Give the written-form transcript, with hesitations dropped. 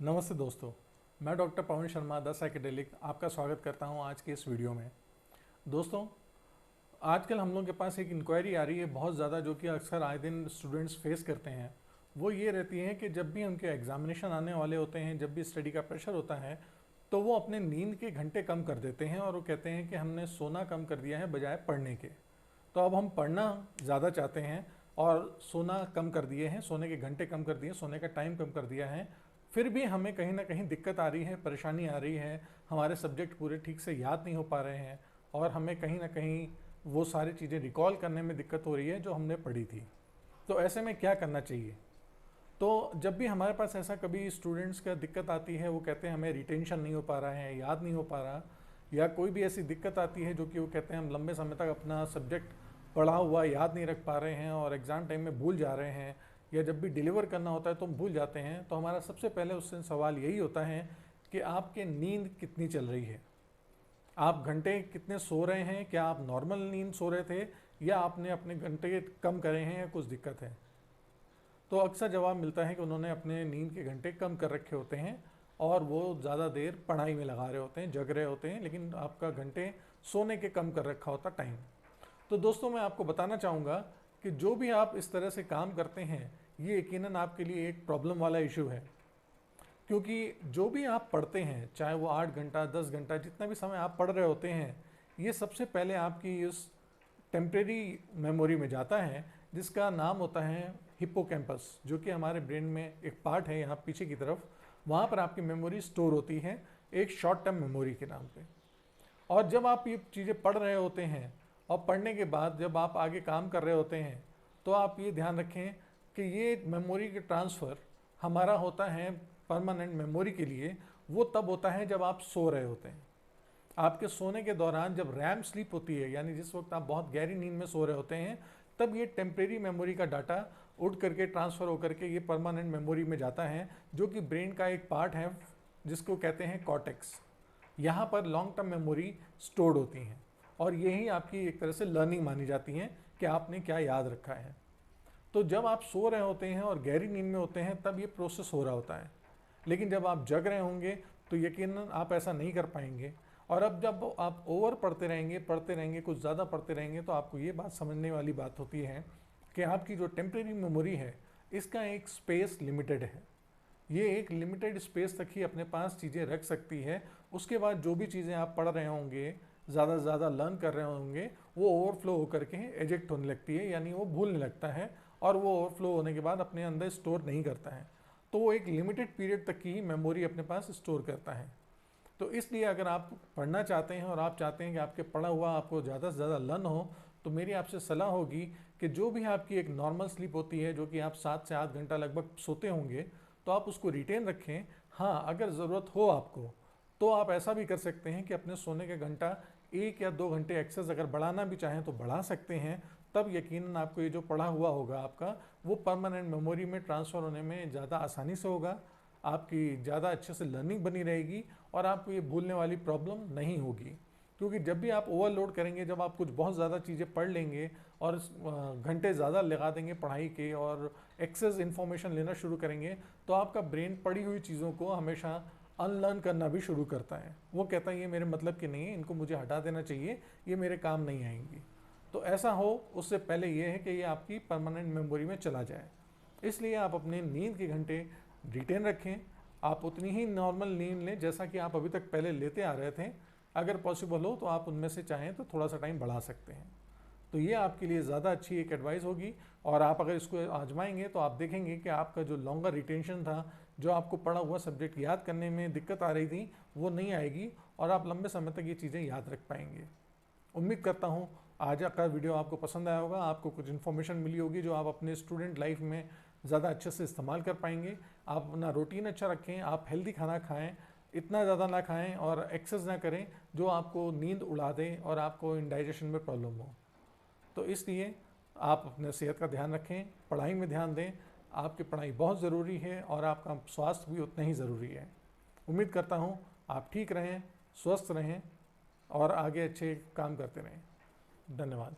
नमस्ते दोस्तों, मैं doctor Pawan Sharma the psychedelic आपका स्वागत करता हूं आज के इस वीडियो में। दोस्तों, आजकल हम लोगों के पास एक इंक्वायरी आ रही है बहुत ज़्यादा, जो कि अक्सर आए दिन स्टूडेंट्स फेस करते हैं। वो ये रहती है कि जब भी उनके एग्जामिनेशन आने वाले होते हैं, जब भी स्टडी का प्रेशर होता है, तो वो अपने नींद के घंटे कम कर देते हैं और वो कहते हैं कि हमने सोना कम कर दिया है बजाय पढ़ने के। तो अब हम पढ़ना ज़्यादा चाहते हैं और सोना कम कर दिए हैं, सोने के घंटे कम कर दिए, सोने का टाइम कम कर दिया है। फिर भी हमें कहीं ना कहीं दिक्कत आ रही है, परेशानी आ रही है, हमारे सब्जेक्ट पूरे ठीक से याद नहीं हो पा रहे हैं और हमें कहीं ना कहीं वो सारी चीज़ें रिकॉल करने में दिक्कत हो रही है जो हमने पढ़ी थी। तो ऐसे में क्या करना चाहिए? तो जब भी हमारे पास ऐसा कभी स्टूडेंट्स का दिक्कत आती है, वो कहते हैं हमें रिटेंशन नहीं हो पा रहा है, याद नहीं हो पा रहा, या कोई भी ऐसी दिक्कत आती है जो कि वो कहते हैं हम लंबे समय तक अपना सब्जेक्ट पढ़ा हुआ याद नहीं रख पा रहे हैं और एग्ज़ाम टाइम में भूल जा रहे हैं, या जब भी डिलीवर करना होता है तो हम भूल जाते हैं, तो हमारा सबसे पहले उससे सवाल यही होता है कि आपकी नींद कितनी चल रही है, आप घंटे कितने सो रहे हैं, क्या आप नॉर्मल नींद सो रहे थे या आपने अपने घंटे कम करे हैं या कुछ दिक्कत है। तो अक्सर जवाब मिलता है कि उन्होंने अपने नींद के घंटे कम कर रखे होते हैं और वो ज़्यादा देर पढ़ाई में लगा रहे होते हैं, जग रहे होते हैं, लेकिन आपका घंटे सोने के कम कर रखा होता टाइम। तो दोस्तों, मैं आपको बताना चाहूँगा कि जो भी आप इस तरह से काम करते हैं, ये यकीनन आपके लिए एक प्रॉब्लम वाला इशू है। क्योंकि जो भी आप पढ़ते हैं, चाहे वो 8 घंटा 10 घंटा जितना भी समय आप पढ़ रहे होते हैं, ये सबसे पहले आपकी इस टेम्परेरी मेमोरी में जाता है, जिसका नाम होता है हिप्पोकैम्पस, जो कि हमारे ब्रेन में एक पार्ट है यहाँ पीछे की तरफ। वहाँ पर आपकी मेमोरी स्टोर होती है एक शॉर्ट टर्म मेमोरी के नाम पे। और जब आप ये चीज़ें पढ़ रहे होते हैं और पढ़ने के बाद जब आप आगे काम कर रहे होते हैं, तो आप ये ध्यान रखें कि ये मेमोरी के ट्रांसफ़र हमारा होता है परमानेंट मेमोरी के लिए, वो तब होता है जब आप सो रहे होते हैं। आपके सोने के दौरान जब रैम स्लीप होती है, यानी जिस वक्त आप बहुत गहरी नींद में सो रहे होते हैं, तब ये टेम्परेरी मेमोरी का डाटा उड़ करके ट्रांसफ़र होकर के ये परमानेंट मेमोरी में जाता है, जो कि ब्रेन का एक पार्ट है जिसको कहते हैं कॉर्टेक्स। यहाँ पर लॉन्ग टर्म मेमोरी स्टोर्ड होती हैं और यही आपकी एक तरह से लर्निंग मानी जाती है कि आपने क्या याद रखा है। तो जब आप सो रहे होते हैं और गहरी नींद में होते हैं, तब ये प्रोसेस हो रहा होता है, लेकिन जब आप जग रहे होंगे तो यकीनन आप ऐसा नहीं कर पाएंगे। और अब जब आप ओवर पढ़ते रहेंगे, कुछ ज़्यादा पढ़ते रहेंगे, तो आपको ये बात समझने वाली बात होती है कि आपकी जो टेम्परेरी मेमोरी है, इसका एक स्पेस लिमिटेड है। ये एक लिमिटेड स्पेस तक ही अपने पास चीज़ें रख सकती है। उसके बाद जो भी चीज़ें आप पढ़ रहे होंगे, ज़्यादा से ज़्यादा लर्न कर रहे होंगे, वो ओवरफ्लो होकर के एजेक्ट होने लगती है, यानी वो भूलने लगता है और वो ओवरफ्लो होने के बाद अपने अंदर स्टोर नहीं करता है। तो वो एक लिमिटेड पीरियड तक की ही मेमोरी अपने पास स्टोर करता है। तो इसलिए अगर आप पढ़ना चाहते हैं और आप चाहते हैं कि आपके पढ़ा हुआ आपको ज़्यादा से ज़्यादा लर्न हो, तो मेरी आपसे सलाह होगी कि जो भी आपकी एक नॉर्मल स्लीप होती है, जो कि आप 7 से 8 घंटा लगभग सोते होंगे, तो आप उसको रिटेन रखें। हाँ, अगर ज़रूरत हो आपको, तो आप ऐसा भी कर सकते हैं कि अपने सोने का घंटा 1 या 2 घंटे एक्सेस अगर बढ़ाना भी चाहें तो बढ़ा सकते हैं। तब यकीनन आपको ये जो पढ़ा हुआ होगा आपका, वो परमानेंट मेमोरी में ट्रांसफ़र होने में ज़्यादा आसानी से होगा, आपकी ज़्यादा अच्छे से लर्निंग बनी रहेगी और आपको ये भूलने वाली प्रॉब्लम नहीं होगी। क्योंकि जब भी आप ओवरलोड करेंगे, जब आप कुछ बहुत ज़्यादा चीज़ें पढ़ लेंगे और घंटे ज़्यादा लगा देंगे पढ़ाई के और एक्सेस इन्फॉर्मेशन लेना शुरू करेंगे, तो आपका ब्रेन पढ़ी हुई चीज़ों को हमेशा अनलर्न करना भी शुरू करता है। वो कहता है ये मेरे मतलब की नहीं है, इनको मुझे हटा देना चाहिए, ये मेरे काम नहीं आएंगी। तो ऐसा हो उससे पहले ये है कि ये आपकी परमानेंट मेमोरी में चला जाए। इसलिए आप अपने नींद के घंटे रिटेन रखें, आप उतनी ही नॉर्मल नींद लें जैसा कि आप अभी तक पहले लेते आ रहे थे। अगर पॉसिबल हो तो आप उनमें से चाहें तो थोड़ा सा टाइम बढ़ा सकते हैं। तो ये आपके लिए ज़्यादा अच्छी एक एडवाइस होगी और आप अगर इसको आजमाएंगे तो आप देखेंगे कि आपका जो लॉन्गर रिटेंशन था, जो आपको पढ़ा हुआ सब्जेक्ट याद करने में दिक्कत आ रही थी, वो नहीं आएगी और आप लंबे समय तक ये चीज़ें याद रख पाएंगे। उम्मीद करता हूँ आज का वीडियो आपको पसंद आया होगा, आपको कुछ इन्फॉर्मेशन मिली होगी जो आप अपने स्टूडेंट लाइफ में ज़्यादा अच्छे से इस्तेमाल कर पाएंगे। आप अपना रूटीन अच्छा रखें, आप हेल्दी खाना खाएं, इतना ज़्यादा ना खाएं और एक्सेस ना करें जो आपको नींद उड़ा दे और आपको इंडाइजेशन में प्रॉब्लम हो। तो इसलिए आप अपने सेहत का ध्यान रखें, पढ़ाई में ध्यान दें। आपकी पढ़ाई बहुत ज़रूरी है और आपका स्वास्थ्य भी उतना ही ज़रूरी है। उम्मीद करता हूँ आप ठीक रहें, स्वस्थ रहें और आगे अच्छे काम करते रहें। धन्यवाद।